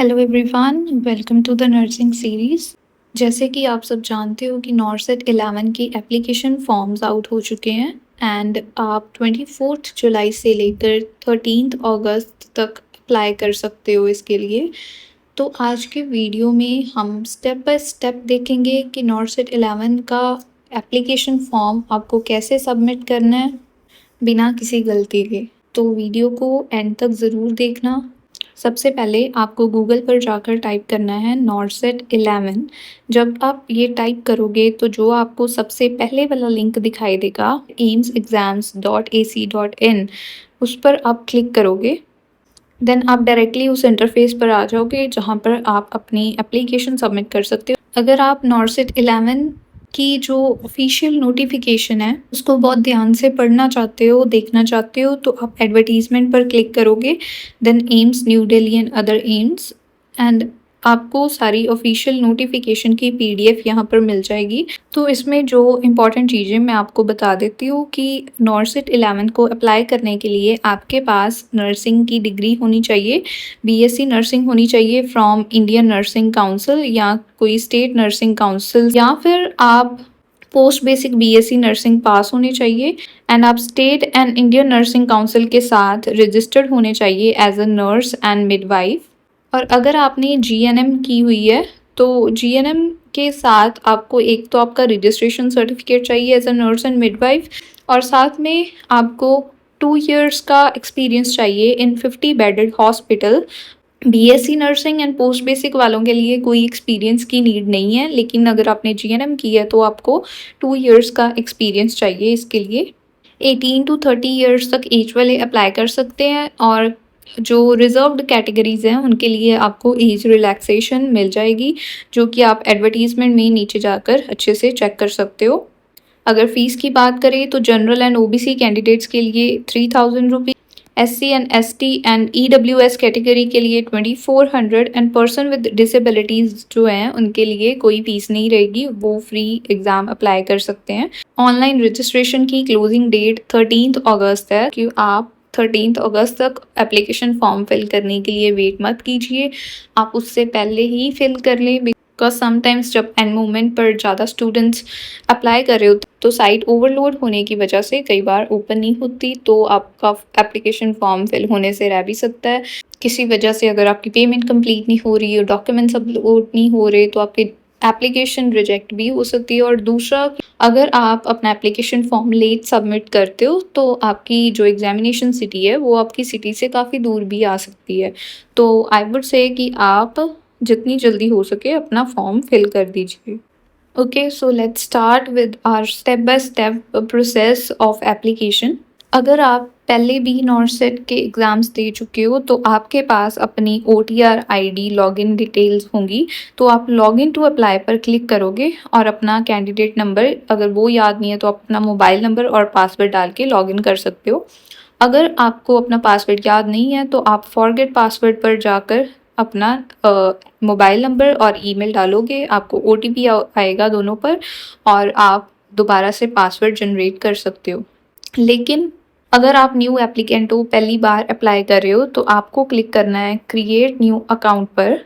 Hello everyone, welcome to the nursing series. जैसे कि आप सब जानते हो कि नॉर्सेट 11 की एप्लीकेशन फॉर्म्स आउट हो चुके हैं एंड आप 24 जुलाई से लेकर 13 अगस्त तक अप्लाई कर सकते हो इसके लिए। तो आज के वीडियो में हम स्टेप बाय स्टेप देखेंगे कि नॉर्सेट 11 का एप्लीकेशन फॉर्म आपको कैसे सबमिट करना है बिना किसी गलती के। तो वीडियो को एंड तक ज़रूर देखना। सबसे पहले आपको गूगल पर जाकर टाइप करना है नॉर्सेट 11। जब आप ये टाइप करोगे तो जो आपको सबसे पहले वाला लिंक दिखाई देगा aimsexams.ac.in, उस पर आप क्लिक करोगे। देन आप डायरेक्टली उस इंटरफेस पर आ जाओगे जहाँ पर आप अपनी एप्लीकेशन सबमिट कर सकते हो। अगर आप नॉर्सेट 11 की जो ऑफिशियल नोटिफिकेशन है उसको बहुत ध्यान से पढ़ना चाहते हो, देखना चाहते हो, तो आप एडवर्टीजमेंट पर क्लिक करोगे। Then AIIMS New Delhi and other AIIMS, and आपको सारी ऑफिशियल नोटिफिकेशन की पीडीएफ यहाँ पर मिल जाएगी। तो इसमें जो इम्पॉर्टेंट चीज़ें मैं आपको बता देती हूँ कि नॉर्सेट 11 को अप्लाई करने के लिए आपके पास नर्सिंग की डिग्री होनी चाहिए, बीएससी नर्सिंग होनी चाहिए फ्रॉम इंडियन नर्सिंग काउंसिल या कोई स्टेट नर्सिंग काउंसिल, या फिर आप post basic BSc nursing pass होने चाहिए एंड आप state and Indian nursing council के साथ रजिस्टर्ड होने चाहिए as a nurse and midwife. और अगर आपने जीएनएम की हुई है तो जीएनएम के साथ आपको एक तो आपका रजिस्ट्रेशन सर्टिफिकेट चाहिए as a nurse and midwife, और साथ में आपको 2 years का एक्सपीरियंस चाहिए in 50 bedded hospital. BSc nursing and post basic वालों के लिए कोई एक्सपीरियंस की नीड नहीं है, लेकिन अगर आपने जीएनएम की है तो आपको 2 years का एक्सपीरियंस चाहिए इसके लिए। 18 to 30 ईयर्स तक एज वाले अप्लाई कर सकते हैं, और जो रिजर्व्ड कैटेगरीज हैं उनके लिए आपको एज रिलैक्सेशन मिल जाएगी, जो कि आप एडवर्टीजमेंट में नीचे जाकर अच्छे से चेक कर सकते हो। अगर फीस की बात करें तो जनरल एंड ओबीसी कैंडिडेट्स के लिए 3000 rupees, SC and ST and EWS category के लिए 2400, एंड पर्सन विद डिसेबिलिटीज़ जो हैं उनके लिए कोई फीस नहीं रहेगी, वो फ्री एग्ज़ाम अप्लाई कर सकते हैं। ऑनलाइन रजिस्ट्रेशन की क्लोजिंग डेट 13 अगस्त है कि आप 13 अगस्त तक एप्लीकेशन फॉर्म फिल करने के लिए वेट मत कीजिए, आप उससे पहले ही फिल कर लें, बिकॉज समटाइम्स जब एंड मोमेंट पर ज़्यादा स्टूडेंट्स अप्लाई कर रहे होते तो साइट ओवरलोड होने की वजह से कई बार ओपन नहीं होती, तो आपका एप्लीकेशन फॉर्म फिल होने से रह भी सकता है। किसी वजह से अगर आपकी पेमेंट कंप्लीट नहीं हो रही है, डॉक्यूमेंट्स अपलोड नहीं हो रहे, तो आपकी एप्लीकेशन रिजेक्ट भी हो सकती है। और दूसरा, अगर आप अपना एप्लीकेशन फॉर्म लेट सबमिट करते हो तो आपकी जो एग्जामिनेशन सिटी है वो आपकी सिटी से काफ़ी दूर भी आ सकती है। तो आई वुड से कि आप जितनी जल्दी हो सके अपना फॉर्म फिल कर दीजिए। Okay, so let's start with our step by step process of application. अगर आप पहले भी नॉर्सेट के एग्ज़ाम्स दे चुके हो तो आपके पास अपनी OTR ID लॉगिन डिटेल्स होंगी, तो आप लॉगिन टू अप्लाई पर क्लिक करोगे और अपना कैंडिडेट नंबर, अगर वो याद नहीं है तो आप अपना मोबाइल नंबर और पासवर्ड डाल के लॉगिन कर सकते हो। अगर आपको अपना पासवर्ड याद नहीं है तो आप फॉरगेट पासवर्ड पर जाकर अपना मोबाइल नंबर और ईमेल डालोगे, आपको OTP आएगा दोनों पर, और आप दोबारा से पासवर्ड जनरेट कर सकते हो। लेकिन अगर आप न्यू एप्लीकेंट हो, पहली बार अप्लाई कर रहे हो, तो आपको क्लिक करना है क्रिएट न्यू अकाउंट पर।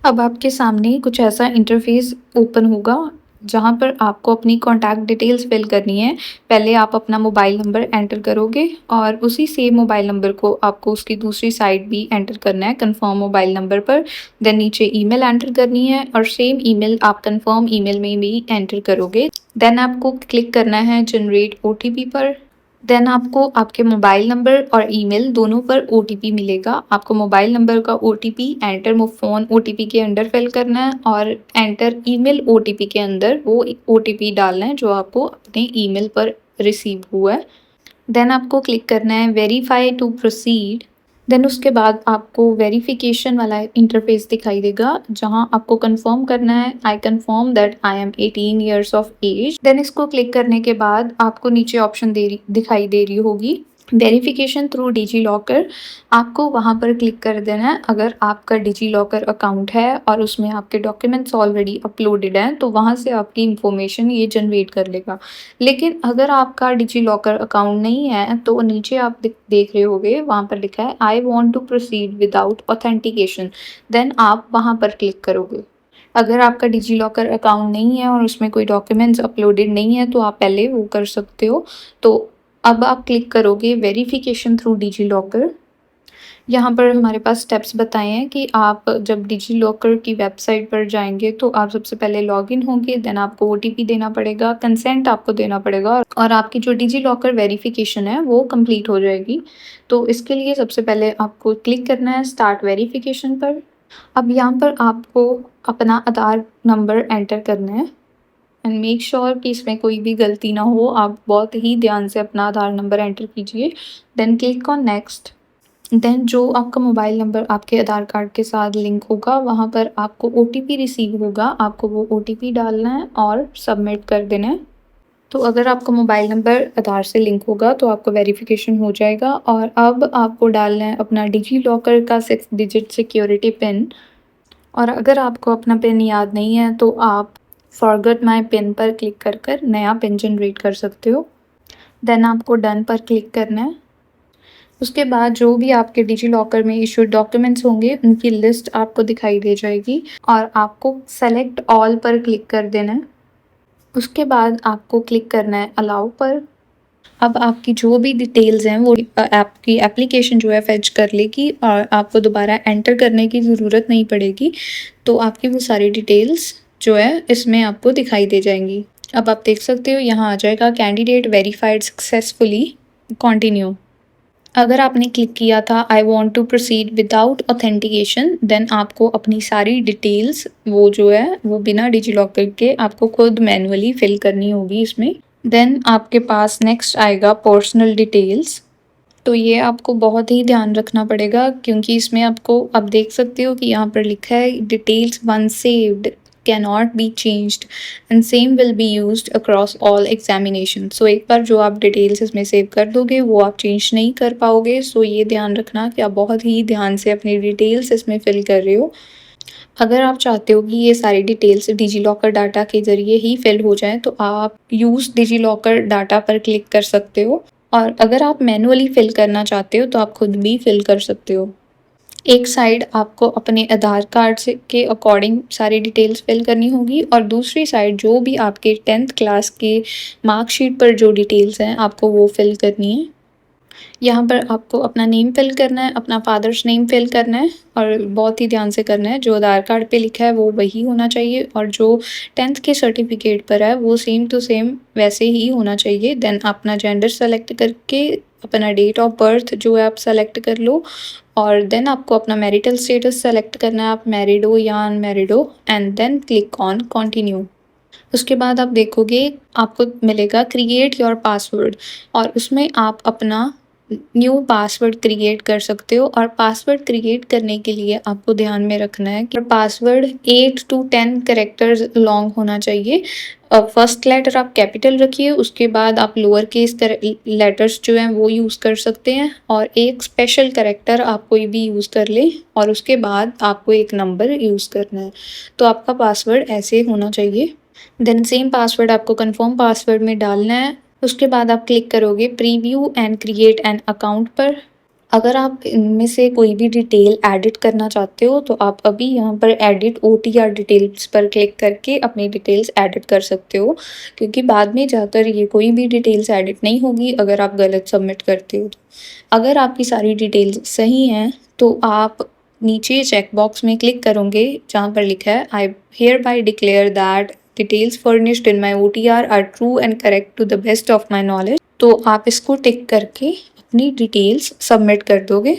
अब आपके सामने कुछ ऐसा इंटरफेस ओपन होगा जहाँ पर आपको अपनी कॉन्टैक्ट डिटेल्स फिल करनी है। पहले आप अपना मोबाइल नंबर एंटर करोगे और उसी सेम मोबाइल नंबर को आपको उसकी दूसरी साइड भी एंटर करना है कन्फर्म मोबाइल नंबर पर। देन नीचे ईमेल एंटर करनी है और सेम ईमेल आप कन्फर्म ईमेल में भी एंटर करोगे। देन आपको क्लिक करना है जनरेट OTP पर। देन आपको आपके मोबाइल नंबर और ईमेल दोनों पर OTP मिलेगा। आपको मोबाइल नंबर का OTP एंटर फ़ोन OTP के अंदर फिल करना है और एंटर ईमेल OTP के अंदर वो OTP डालना है जो आपको अपने ईमेल पर रिसीव हुआ है। देन आपको क्लिक करना है वेरीफाई टू प्रोसीड। देन उसके बाद आपको वेरिफिकेशन वाला इंटरफेस दिखाई देगा जहां आपको कंफर्म करना है I confirm that I am 18 years of age. Then इसको क्लिक करने के बाद आपको नीचे ऑप्शन दिखाई दे रही होगी वेरिफिकेशन थ्रू डिजी लॉकर, आपको वहाँ पर क्लिक कर देना है। अगर आपका डिजी लॉकर अकाउंट है और उसमें आपके डॉक्यूमेंट्स ऑलरेडी अपलोडेड हैं तो वहाँ से आपकी इंफॉर्मेशन ये जनरेट कर लेगा। लेकिन अगर आपका डिजी लॉकर अकाउंट नहीं है तो नीचे आप देख रहे होगे वहाँ पर लिखा है I want to proceed without authentication, then आप वहाँ पर क्लिक करोगे। अगर आपका डिजी लॉकर अकाउंट नहीं है और उसमें कोई डॉक्यूमेंट्स अपलोडेड नहीं है तो आप पहले वो कर सकते हो। तो अब आप क्लिक करोगे वेरिफिकेशन थ्रू डिजी लॉकर। यहाँ पर हमारे पास स्टेप्स बताए हैं कि आप जब डिजी लॉकर की वेबसाइट पर जाएंगे तो आप सबसे पहले लॉगिन होंगे, देन आपको ओटीपी देना पड़ेगा, कंसेंट आपको देना पड़ेगा और आपकी जो डिजी लॉकर वेरिफिकेशन है वो कंप्लीट हो जाएगी। तो इसके लिए सबसे पहले आपको क्लिक करना है स्टार्ट वेरिफिकेशन पर। अब यहाँ पर आपको अपना आधार नंबर एंटर करना है एंड मेक श्योर कि इसमें कोई भी गलती ना हो। आप बहुत ही ध्यान से अपना आधार नंबर एंटर कीजिए, then click on next. Then जो आपका मोबाइल नंबर आपके आधार कार्ड के साथ लिंक होगा वहाँ पर आपको ओटीपी रिसीव होगा, आपको वो ओटीपी डालना है और सबमिट कर देना है। तो अगर आपका मोबाइल नंबर आधार से लिंक होगा तो आपका वेरिफिकेशन हो जाएगा और अब आपको डालना है अपना डिजी लॉकर का 6 डिजिट सिक्योरिटी पिन। और अगर आपको अपना पिन याद नहीं है तो आप फॉरगेट माय पिन पर क्लिक कर कर नया पिन जनरेट कर सकते हो। देन आपको डन पर क्लिक करना है। उसके बाद जो भी आपके डिजी लॉकर में इशूड डॉक्यूमेंट्स होंगे उनकी लिस्ट आपको दिखाई दे जाएगी और आपको सेलेक्ट ऑल पर क्लिक कर देना है। उसके बाद आपको क्लिक करना है अलाउ पर। अब आपकी जो भी डिटेल्स हैं वो आपकी एप्लीकेशन जो है फेच कर लेगी और आपको दोबारा एंटर करने की ज़रूरत नहीं पड़ेगी। तो आपकी वो सारी डिटेल्स जो है इसमें आपको दिखाई दे जाएंगी। अब आप देख सकते हो यहाँ आ जाएगा कैंडिडेट वेरीफाइड सक्सेसफुली, कंटिन्यू। अगर आपने क्लिक किया था I want to proceed without authentication, then आपको अपनी सारी डिटेल्स वो जो है वो बिना डिजी लॉकर के आपको खुद मैनुअली फिल करनी होगी इसमें। देन आपके पास नेक्स्ट आएगा पर्सनल डिटेल्स। तो ये आपको बहुत ही ध्यान रखना पड़ेगा क्योंकि इसमें आपको आप देख सकते हो कि यहाँ पर लिखा है details once saved cannot be changed and same will be used across all examination. So एक बार जो आप डिटेल्स इसमें सेव कर दोगे वो आप चेंज नहीं कर पाओगे। सो ये ध्यान रखना कि आप बहुत ही ध्यान से अपनी डिटेल्स इसमें फिल कर रहे हो। अगर आप चाहते हो कि ये सारी डिटेल्स डिजी लॉकर डाटा के ज़रिए ही फिल हो जाएँ तो आप यूज़ डिजी लॉकर डाटा पर क्लिक कर सकते हो और अगर आप मैनुअली फिल करना चाहते हो तो आप खुद भी फिल कर सकते हो। एक साइड आपको अपने आधार कार्ड से के अकॉर्डिंग सारी डिटेल्स फिल करनी होगी और दूसरी साइड जो भी आपके 10th क्लास के मार्कशीट पर जो डिटेल्स हैं आपको वो फिल करनी है। यहाँ पर आपको अपना नेम फिल करना है, अपना फादर्स नेम फिल करना है और बहुत ही ध्यान से करना है। जो आधार कार्ड पे लिखा है वो वही होना चाहिए और जो 10th के सर्टिफिकेट पर है वो सेम टू सेम वैसे ही होना चाहिए। देन अपना जेंडर सेलेक्ट करके अपना डेट ऑफ बर्थ जो है आप सेलेक्ट कर लो और देन आपको अपना मैरिटल स्टेटस सेलेक्ट करना है, आप मैरिड हो या अनमैरिड हो and then click on continue. उसके बाद आप देखोगे आपको मिलेगा क्रिएट योर पासवर्ड और उसमें आप अपना न्यू पासवर्ड क्रिएट कर सकते हो और पासवर्ड क्रिएट करने के लिए आपको ध्यान में रखना है कि पासवर्ड 8 to 10 कैरेक्टर्स लॉन्ग होना चाहिए। फर्स्ट लेटर आप कैपिटल रखिए, उसके बाद आप लोअर केस लेटर्स जो हैं वो यूज़ कर सकते हैं और एक स्पेशल कैरेक्टर आप कोई भी यूज़ कर लें और उसके बाद आपको एक नंबर यूज़ करना है। तो आपका पासवर्ड ऐसे होना चाहिए। देन सेम पासवर्ड आपको कंफर्म पासवर्ड में डालना है। उसके बाद आप क्लिक करोगे preview and create an account पर। अगर आप इनमें से कोई भी डिटेल एडिट करना चाहते हो तो आप अभी यहाँ पर एडिट OTR डिटेल्स पर क्लिक करके अपनी डिटेल्स एडिट कर सकते हो क्योंकि बाद में जाकर ये कोई भी डिटेल्स एडिट नहीं होगी अगर आप गलत सबमिट करते हो। अगर आपकी सारी डिटेल्स सही हैं तो आप नीचे चेक बॉक्स में क्लिक करोगे जहाँ पर लिखा है I hereby declare that details furnished in my OTR are true and correct to the best of my knowledge. तो आप इसको टिक करके अपनी डिटेल्स सबमिट कर दोगे।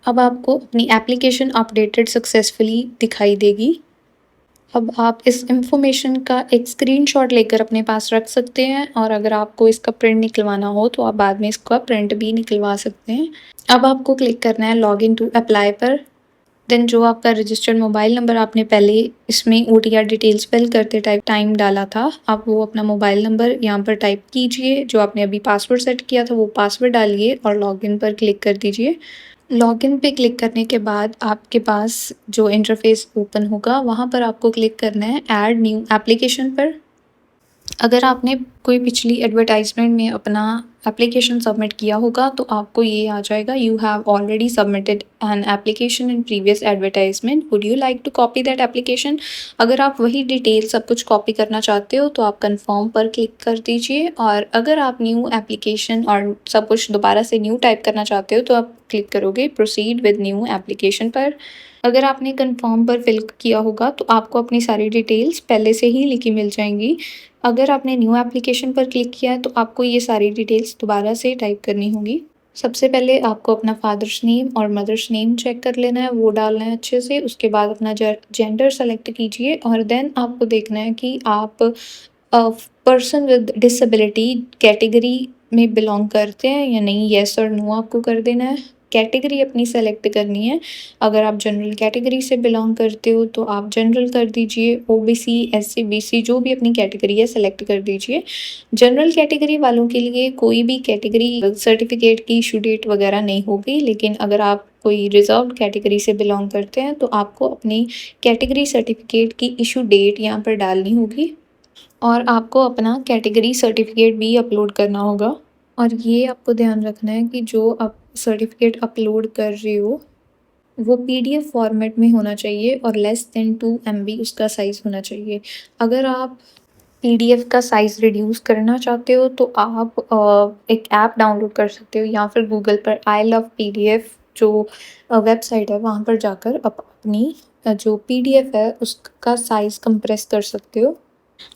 अब आपको अपनी एप्लीकेशन अपडेटेड सक्सेसफुली दिखाई देगी। अब आप इस इंफॉर्मेशन का एक स्क्रीनशॉट लेकर अपने पास रख सकते हैं और अगर आपको इसका प्रिंट निकलवाना हो तो आप बाद में इसका प्रिंट भी निकलवा सकते हैं। अब आपको क्लिक करना है लॉग इन टू अप्लाई पर। देन जो आपका रजिस्टर्ड मोबाइल नंबर आपने पहले इसमें OTR डिटेल्स फिल करते टाइम डाला था, आप वो अपना मोबाइल नंबर यहाँ पर टाइप कीजिए। जो आपने अभी पासवर्ड सेट किया था वो पासवर्ड डालिए और लॉगिन पर क्लिक कर दीजिए। लॉगिन पे क्लिक करने के बाद आपके पास जो इंटरफेस ओपन होगा वहाँ पर आपको क्लिक करना है ऐड न्यू एप्लीकेशन पर। अगर आपने कोई पिछली एडवर्टाइजमेंट में अपना एप्लीकेशन सबमिट किया होगा तो आपको ये आ जाएगा, you have already submitted an application in previous advertisement, would you like to copy that application. अगर आप वही डिटेल सब कुछ कॉपी करना चाहते हो तो आप कन्फर्म पर क्लिक कर दीजिए, और अगर आप न्यू एप्लीकेशन और सब कुछ दोबारा से न्यू टाइप करना चाहते हो तो आप क्लिक करोगे प्रोसीड विद न्यू एप्लीकेशन पर। अगर आपने कन्फर्म पर फिल किया होगा तो आपको अपनी सारी डिटेल्स पहले से ही लिखी मिल जाएंगी। अगर आपने न्यू एप्लीकेशन पर क्लिक किया है तो आपको ये सारी डिटेल्स दोबारा से टाइप करनी होगी। सबसे पहले आपको अपना फादर्स नेम और मदर्स नेम चेक कर लेना है, वो डालना है अच्छे से। उसके बाद अपना जेंडर सेलेक्ट कीजिए और देन आपको देखना है कि आप पर्सन विद डिसेबिलिटी कैटेगरी में बिलोंग करते हैं या नहीं, येस और नो आपको कर देना है। कैटेगरी अपनी सेलेक्ट करनी है। अगर आप जनरल कैटेगरी से बिलोंग करते हो तो आप जनरल कर दीजिए, OBC SC BC जो भी अपनी कैटेगरी है सेलेक्ट कर दीजिए। जनरल कैटेगरी वालों के लिए कोई भी कैटेगरी सर्टिफिकेट की इशू डेट वगैरह नहीं होगी, लेकिन अगर आप कोई रिजर्व्ड कैटेगरी से बिलोंग करते हैं तो आपको अपनी कैटेगरी सर्टिफिकेट की इशू डेट यहाँ पर डालनी होगी और आपको अपना कैटेगरी सर्टिफिकेट भी अपलोड करना होगा। और ये आपको ध्यान रखना है कि जो आप सर्टिफिकेट अपलोड कर रहे हो वो PDF फॉर्मेट में होना चाहिए और लेस देन 2 MB उसका साइज़ होना चाहिए। अगर आप PDF का साइज़ रिड्यूस करना चाहते हो तो आप एक ऐप डाउनलोड कर सकते हो या फिर गूगल पर आई लव PDF जो वेबसाइट है वहाँ पर जाकर अपनी जो PDF है उसका साइज़ कंप्रेस कर सकते हो।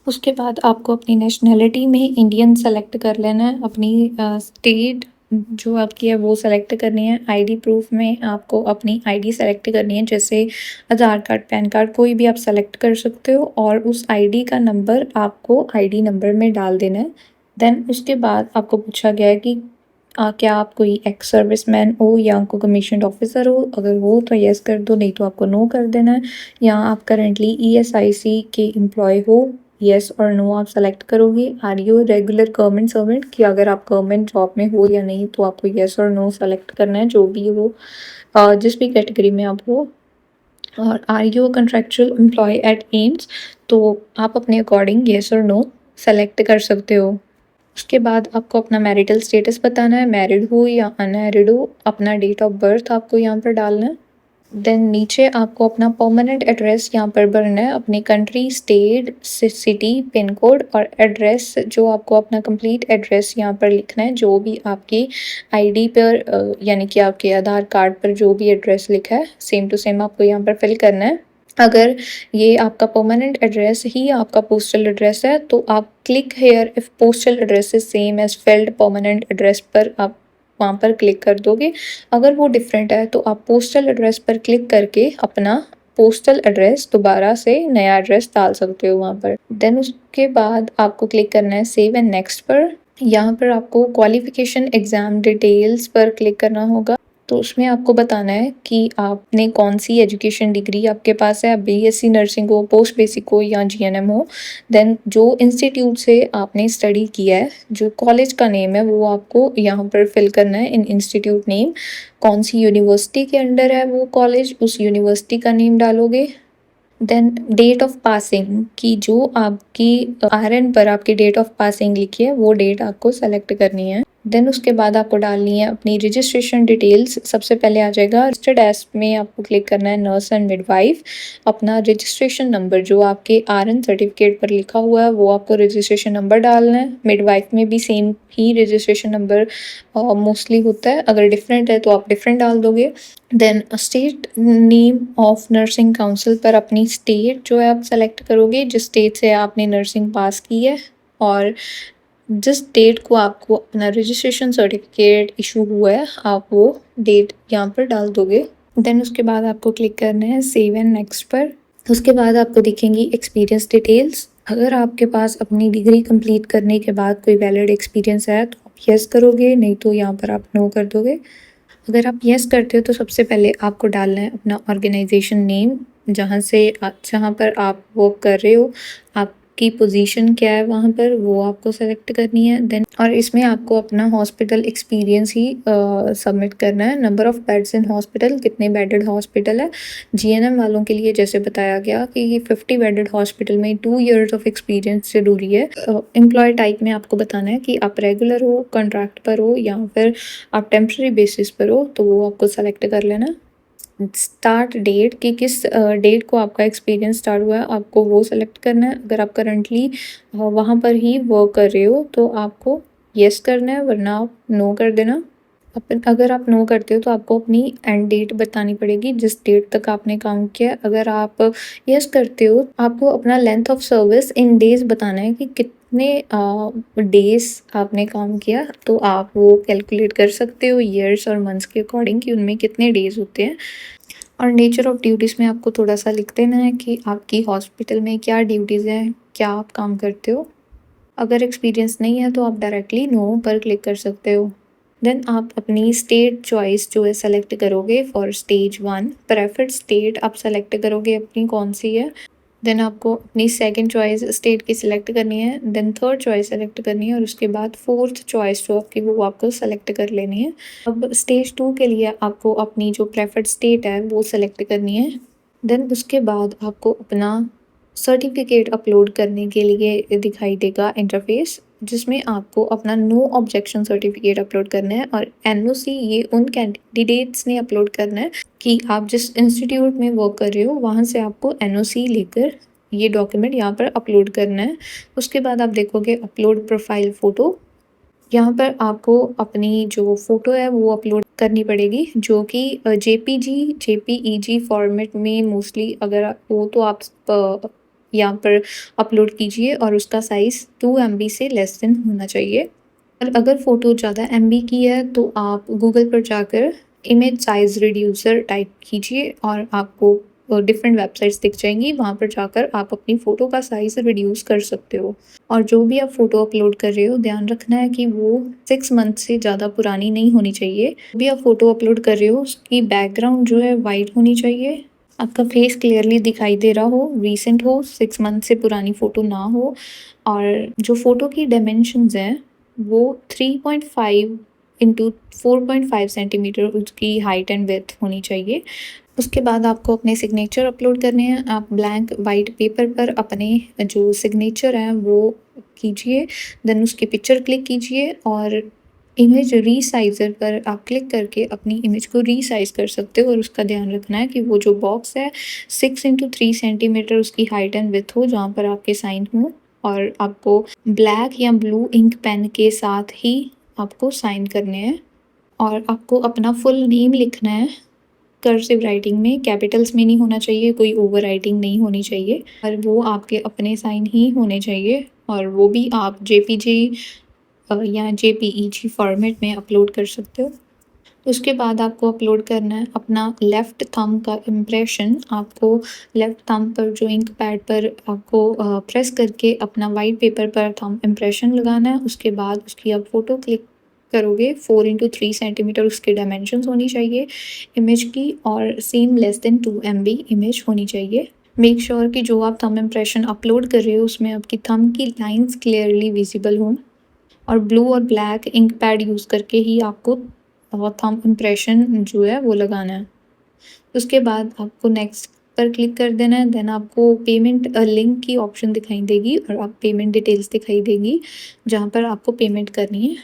उसके बाद आपको अपनी नेशनैलिटी में इंडियन सेलेक्ट कर लेना है, अपनी स्टेट जो आपकी है वो सेलेक्ट करनी है। ID प्रूफ में आपको अपनी ID सेलेक्ट करनी है, जैसे आधार कार्ड, पैन कार्ड कोई भी आप सेलेक्ट कर सकते हो और उस ID का नंबर आपको ID नंबर में डाल देना है। देन उसके बाद आपको पूछा गया है कि क्या आप कोई एक्स सर्विसमैन हो या कोई कमीशन्ड ऑफिसर हो, अगर हो तो येस कर दो, नहीं तो आपको नो कर देना है। या आप करेंटली ESIC के एम्प्लॉय हो, येस और नो आप सेलेक्ट करोगे। Are you regular government servant, कि अगर आप गवर्नमेंट जॉब में हो या नहीं तो आपको येस और नो सेलेक्ट करना है, जो भी हो जिस भी कैटेगरी में आप हो। और are you contractual employ at AIIMS, तो आप अपने अकॉर्डिंग येस और नो सेलेक्ट कर सकते हो। उसके बाद आपको अपना मैरिटल स्टेटस बताना है, मैरिड हो या अनमैरिड हो। अपना डेट ऑफ बर्थ आपको यहाँ पर डालना है। देन नीचे आपको अपना परमानेंट एड्रेस यहाँ पर भरना है, अपनी country, state, city, pin code और एड्रेस जो आपको अपना कंप्लीट एड्रेस यहाँ पर लिखना है, जो भी आपकी ID पर यानी कि आपके आधार कार्ड पर जो भी एड्रेस लिखा है सेम टू सेम आपको यहाँ पर फिल करना है। अगर ये आपका परमानेंट एड्रेस ही आपका पोस्टल एड्रेस है तो आप click here if postal address is same as filled permanent address पर आप वहाँ पर क्लिक कर दोगे। अगर वो डिफरेंट है तो आप पोस्टल एड्रेस पर क्लिक करके अपना पोस्टल एड्रेस दोबारा से नया एड्रेस डाल सकते हो वहाँ पर। देन उसके बाद आपको क्लिक करना है सेव एंड नेक्स्ट पर। यहाँ पर आपको क्वालिफिकेशन एग्ज़ाम डिटेल्स पर क्लिक करना होगा। तो उसमें आपको बताना है कि आपने कौन सी एजुकेशन डिग्री आपके पास है, BSc नर्सिंग हो, पोस्ट बेसिक हो या GNM हो। देन जो इंस्टीट्यूट से आपने स्टडी किया है, जो कॉलेज का नेम है वो आपको यहाँ पर फिल करना है इन इंस्टीट्यूट नेम। कौन सी यूनिवर्सिटी के अंडर है वो कॉलेज, उस यूनिवर्सिटी का नेम डालोगे। देन डेट ऑफ पासिंग की जो आपकी RN पर आपकी डेट ऑफ पासिंग लिखी है वो डेट आपको सेलेक्ट करनी है। देन उसके बाद आपको डालनी है अपनी रजिस्ट्रेशन डिटेल्स। सबसे पहले आ जाएगा रजिस्टर्ड एज में आपको क्लिक करना है नर्स एंड मिडवाइफ। अपना रजिस्ट्रेशन नंबर जो आपके RN सर्टिफिकेट पर लिखा हुआ है वो आपको रजिस्ट्रेशन नंबर डालना है। मिडवाइफ में भी सेम ही रजिस्ट्रेशन नंबर मोस्टली होता है, अगर डिफरेंट है तो आप डिफरेंट डाल दोगे। Then state name of nursing council पर अपनी स्टेट जो है आप सेलेक्ट करोगे, जिस स्टेट से आपने नर्सिंग पास की है और जिस डेट को आपको अपना रजिस्ट्रेशन सर्टिफिकेट इशू हुआ है आप वो डेट यहाँ पर डाल दोगे। देन उसके बाद आपको क्लिक करना है सेव एंड नेक्स्ट पर। उसके बाद आपको दिखेंगी एक्सपीरियंस डिटेल्स। अगर आपके पास अपनी डिग्री कंप्लीट करने के बाद कोई वैलिड एक्सपीरियंस है तो आप यस करोगे, नहीं तो यहाँ पर आप नो कर दोगे। अगर आप येस करते हो तो सबसे पहले आपको डालना है अपना ऑर्गेनाइजेशन नेम, जहाँ पर आप वर्क कर रहे हो, आपकी पोजीशन क्या है वहाँ पर वो आपको सेलेक्ट करनी है। देन और इसमें आपको अपना हॉस्पिटल एक्सपीरियंस ही सबमिट करना है। Number of beds in hospital, कितने बेडेड हॉस्पिटल है। जीएनएम वालों के लिए जैसे बताया गया कि ये 50 बेडेड हॉस्पिटल में 2 ईयर्स ऑफ एक्सपीरियंस ज़रूरी है। एम्प्लॉय टाइप में आपको बताना है कि आप रेगुलर हो, कॉन्ट्रैक्ट पर हो या फिर आप टेम्प्रेरी बेसिस पर हो, तो वो आपको सेलेक्ट कर लेना। स्टार्ट डेट कि किस डेट को आपका एक्सपीरियंस स्टार्ट हुआ है, आपको वो सेलेक्ट करना है। अगर आप करंटली वहाँ पर ही वर्क कर रहे हो तो आपको येस करना है, वरना आप नो कर देना। अगर आप नो करते हो तो आपको अपनी एंड डेट बतानी पड़ेगी, जिस डेट तक आपने काम किया। अगर आप यस करते हो, आपको अपना length of service in days बताना है कि कितने डेज़ आपने काम किया, तो आप वो कैलकुलेट कर सकते हो ईयर्स और मंथ्स के अकॉर्डिंग कि उनमें कितने डेज़ होते हैं। और नेचर ऑफ ड्यूटीज़ में आपको थोड़ा-सा लिख देना है कि आपकी हॉस्पिटल में क्या ड्यूटीज़ हैं, क्या आप काम करते हो। अगर एक्सपीरियंस नहीं है तो आप डायरेक्टली नो पर क्लिक कर सकते हो। देन आप अपनी स्टेट चॉइस जो है सेलेक्ट करोगे फॉर स्टेज 1। प्रेफर्ड स्टेट आप सेलेक्ट करोगे अपनी कौन सी है। देन आपको अपनी सेकंड चॉइस स्टेट की सिलेक्ट करनी है, देन थर्ड चॉइस सेलेक्ट करनी है और उसके बाद फोर्थ चॉइस जो आपकी वो आपको सेलेक्ट कर लेनी है। अब स्टेज 2 के लिए आपको अपनी जो प्रेफर्ड स्टेट है वो सेलेक्ट करनी है। देन उसके बाद आपको अपना सर्टिफिकेट अपलोड करने के लिए दिखाई देगा इंटरफेस, जिसमें आपको अपना नो ऑब्जेक्शन सर्टिफिकेट अपलोड करना है और एनओसी ये उन कैंडिडेट्स ने अपलोड करना है कि आप जिस इंस्टीट्यूट में वर्क कर रहे हो वहाँ से आपको एनओसी लेकर ये डॉक्यूमेंट यहाँ पर अपलोड करना है। उसके बाद आप देखोगे अपलोड प्रोफाइल फ़ोटो, यहाँ पर आपको अपनी जो फ़ोटो है वो अपलोड करनी पड़ेगी, जो कि जेपीईजी फॉर्मेट में मोस्टली अगर हो तो आप यहाँ पर अपलोड कीजिए और उसका साइज़ 2 MB से लेस देन होना चाहिए। और अगर फ़ोटो ज़्यादा MB की है तो आप गूगल पर जाकर इमेज साइज़ रिड्यूसर टाइप कीजिए और आपको डिफरेंट वेबसाइट्स दिख जाएंगी, वहाँ पर जाकर आप अपनी फ़ोटो का साइज़ रिड्यूस कर सकते हो। और जो भी आप फ़ोटो अपलोड कर रहे हो ध्यान रखना है कि वो 6 मंथ से ज़्यादा पुरानी नहीं होनी चाहिए। जो भी आप फ़ोटो अपलोड कर रहे हो उसकी बैकग्राउंड जो है वाइट होनी चाहिए, आपका फेस क्लियरली दिखाई दे रहा हो, रीसेंट हो, 6 मंथ से पुरानी फ़ोटो ना हो और जो फ़ोटो की डायमेंशंस हैं वो 3.5 इंटू 4.5 सेंटीमीटर उसकी हाइट एंड विड्थ होनी चाहिए। उसके बाद आपको अपने सिग्नेचर अपलोड करने हैं। आप ब्लैंक वाइट पेपर पर अपने जो सिग्नेचर हैं वो कीजिए, देन उसकी पिक्चर क्लिक कीजिए और इमेज रीसाइज़र पर आप क्लिक करके अपनी इमेज को रीसाइज़ कर सकते हो। और उसका ध्यान रखना है कि वो जो बॉक्स है 6 इंटू 3 सेंटीमीटर उसकी हाइट एंड विड्थ हो जहाँ पर आपके साइन हो, और आपको ब्लैक या ब्लू इंक पेन के साथ ही आपको साइन करने हैं। और आपको अपना फुल नेम लिखना है कर्सिव राइटिंग में, कैपिटल्स में नहीं होना चाहिए, कोई ओवर राइटिंग नहीं होनी चाहिए और वो आपके अपने साइन ही होने चाहिए और वो भी आप जेपीजी या जेपीईजी फॉर्मेट में अपलोड कर सकते हो। उसके बाद आपको अपलोड करना है अपना लेफ़्ट थंब का इम्प्रेशन। आपको लेफ़्ट थंब पर जो इंक पैड पर आपको प्रेस करके अपना वाइट पेपर पर थंब इम्प्रेशन लगाना है। उसके बाद उसकी आप फ़ोटो क्लिक करोगे, 4 इंटू 3 सेंटीमीटर उसकी डायमेंशंस होनी चाहिए इमेज की और same less than 2 MB image होनी चाहिए। मेक श्योर कि जो आप थंब इम्प्रेशन अपलोड कर रहे हो उसमें आपकी थंब की लाइंस क्लियरली विजिबल हों और ब्लू और ब्लैक इंक पैड यूज़ करके ही आपको थंब इम्प्रेशन जो है वो लगाना है। उसके बाद आपको नेक्स्ट पर क्लिक कर देना है। देन आपको पेमेंट लिंक की ऑप्शन दिखाई देगी और आप पेमेंट डिटेल्स दिखाई देगी जहाँ पर आपको पेमेंट करनी है।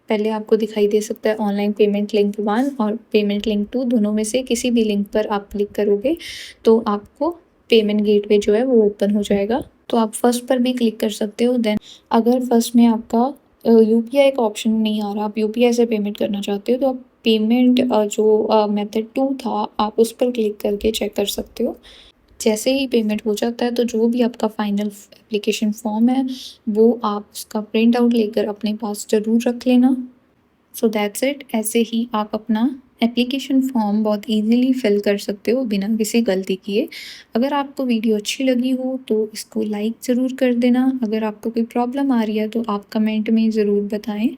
पहले आपको दिखाई दे सकता है ऑनलाइन पेमेंट लिंक 1 और पेमेंट लिंक 2, दोनों में से किसी भी लिंक पर आप क्लिक करोगे तो आपको पेमेंट गेटवे जो है वो ओपन हो जाएगा। तो आप फर्स्ट पर भी क्लिक कर सकते हो। देन अगर फर्स्ट में आपका यूपीआई का ऑप्शन नहीं आ रहा, आप यूपीआई से पेमेंट करना चाहते हो, तो आप पेमेंट जो मेथड 2 था आप उस पर क्लिक करके चेक कर सकते हो। जैसे ही पेमेंट हो जाता है तो जो भी आपका फाइनल एप्लीकेशन फॉर्म है वो आप उसका प्रिंट आउट लेकर अपने पास ज़रूर रख लेना। So that's it. ऐसे ही आप अपना एप्लीकेशन फॉर्म बहुत इजीली फिल कर सकते हो बिना किसी गलती किए। अगर आपको वीडियो अच्छी लगी हो तो इसको लाइक ज़रूर कर देना। अगर आपको कोई प्रॉब्लम आ रही है तो आप कमेंट में ज़रूर बताएं।